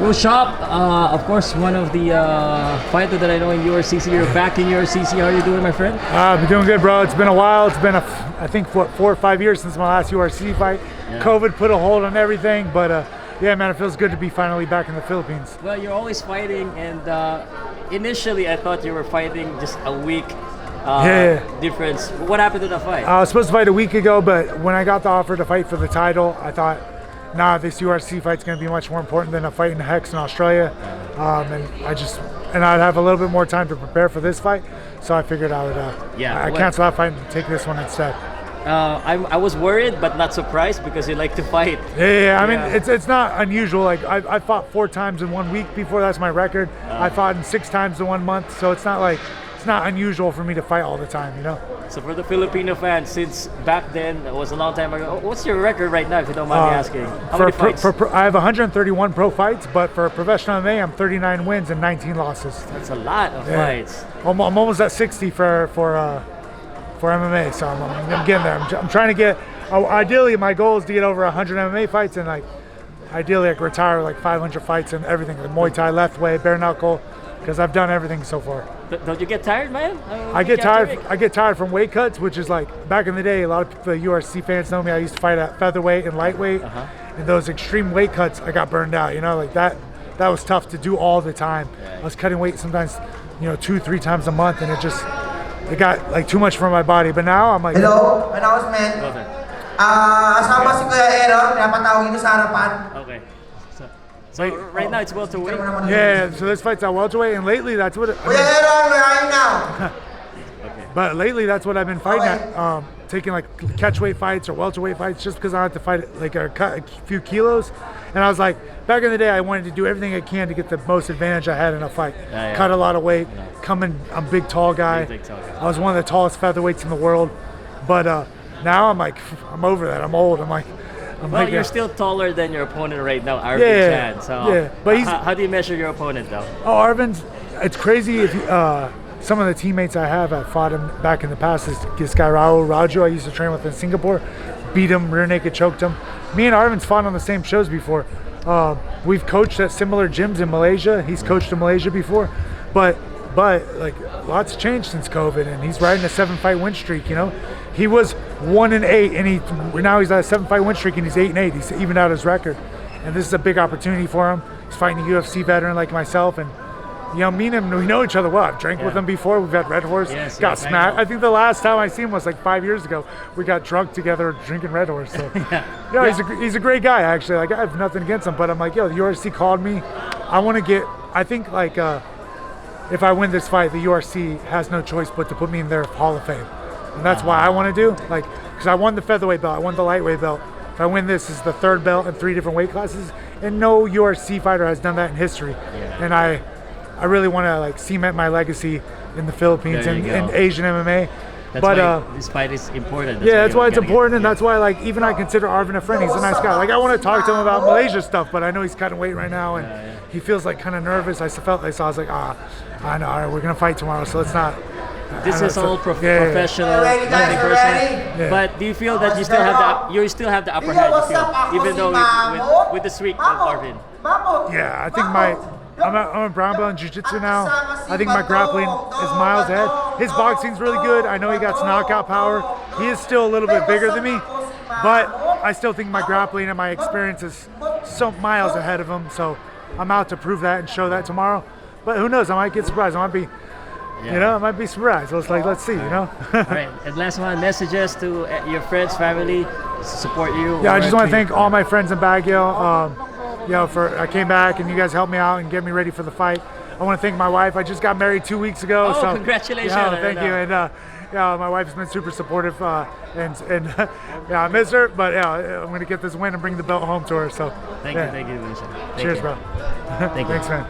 Well, Shop, of course, one of the fighters that I know in URCC. You're back in URCC. How are you doing, my friend? I've been doing good, bro. It's been a while. It's been, I think, 4 or 5 years since my last URCC fight. Yeah. COVID put a hold on everything, but yeah, man, it feels good to be finally back in the Philippines. Well, you're always fighting, and initially I thought you were fighting just a week difference. What happened to the fight? I was supposed to fight a week ago, but when I got the offer to fight for the title, I thought, nah, this URC fight's going to be much more important than a fight in Hex in Australia. And I'd have a little bit more time to prepare for this fight, so I figured I would cancel that fight and take this one instead. I was worried, but not surprised because you like to fight. Yeah. I mean, it's not unusual. Like I fought 4 times in 1 week before. That's my record. I fought in 6 times in 1 month, so it's not unusual for me to fight all the time, you know. So for the Filipino fans, since back then it was a long time ago, what's your record right now, if you don't mind me asking? How many fights? I have 131 pro fights, but for professional MMA, I'm 39 wins and 19 losses. That's a lot of fights. I'm almost at 60 for MMA, so I'm getting there. I'm trying to get. Ideally, my goal is to get over 100 MMA fights and ideally retire 500 fights and everything, like Muay Thai, left way, bare knuckle, because I've done everything so far. Don't you get tired, man? I get tired from weight cuts, which is back in the day. A lot of the URC fans know me. I used to fight at featherweight and lightweight, and those extreme weight cuts, I got burned out. You know, that was tough to do all the time. I was cutting weight sometimes, 2-3 times a month, and it got too much for my body. But now I'm like, hello, announcement. Asama si Kuya Aaron, napatawag sa harapan. Okay. So right now it's welterweight. Yeah. So this fight's at welterweight, and lately that's what. Kuya Aaron, where are you now? Okay. But lately that's what I've been fighting at, taking catchweight fights or welterweight fights, just because I have to fight a few kilos. And I was back in the day, I wanted to do everything I can to get the most advantage I had in a fight. Cut a lot of weight, I'm a big tall guy. I was one of the tallest featherweights in the world. But now I'm over that. I'm old. Well, you're still taller than your opponent right now, Arvin Chan. So but how do you measure your opponent though? Oh, Arvin's, it's crazy. If some of the teammates I have fought him back in the past. This guy Raul Raju I used to train with in Singapore, beat him, rear naked choked him. Me and Arvin's fought on the same shows before. We've coached at similar gyms in Malaysia. He's coached in Malaysia before, but lots changed since COVID, and he's riding a 7-fight win streak. You know, he was 1-8, and now he's on a 7-fight win streak, and he's 8-8. He's evened out his record, and this is a big opportunity for him. He's fighting a UFC veteran like myself, and me and him, we know each other well. I've drank with him before. We've had Red Horse. Got smacked. I think the last time I seen him was 5 years ago. We got drunk together drinking Red Horse. So he's a great guy actually. I have nothing against him, but I'm the URC called me. I want to get. I think if I win this fight, the URC has no choice but to put me in their Hall of Fame, and that's why I want to do. Because I won the featherweight belt, I won the lightweight belt. If I win this, it's the 3rd belt in 3 different weight classes, and no URC fighter has done that in history. And I really want to cement my legacy in the Philippines and in Asian MMA. That's why this fight is important. That's why it's important, and that's why even I consider Arvin a friend. He's a nice guy. I want to talk to him about Malaysia stuff, but I know he's cutting weight right now, and he feels kind of nervous. I was like, I know, all right, we're gonna fight tomorrow, so let's not. This is all professional, nothing personal. But do you feel that you still have the upper hand? Even though with the streak of Arvin. Yeah, I think I'm a brown belt in jiu-jitsu now. I think my grappling is miles ahead. His boxing's really good. I know he got some knockout power. He is still a little bit bigger than me, but I still think my grappling and my experience is so miles ahead of him. So I'm out to prove that and show that tomorrow. But who knows? I might get surprised. I might be, I might be surprised. So let's see, All right. And last one, messages to your friends, family, support you. Yeah, I just want to thank all my friends in Baguio. I came back and you guys helped me out and get me ready for the fight. I want to thank my wife. I just got married 2 weeks ago. So congratulations! Thank you. And my wife's been super supportive, and I miss her. But I'm gonna get this win and bring the belt home to her. So thank you, Vincent. Cheers, bro. Thank you. Thanks, man.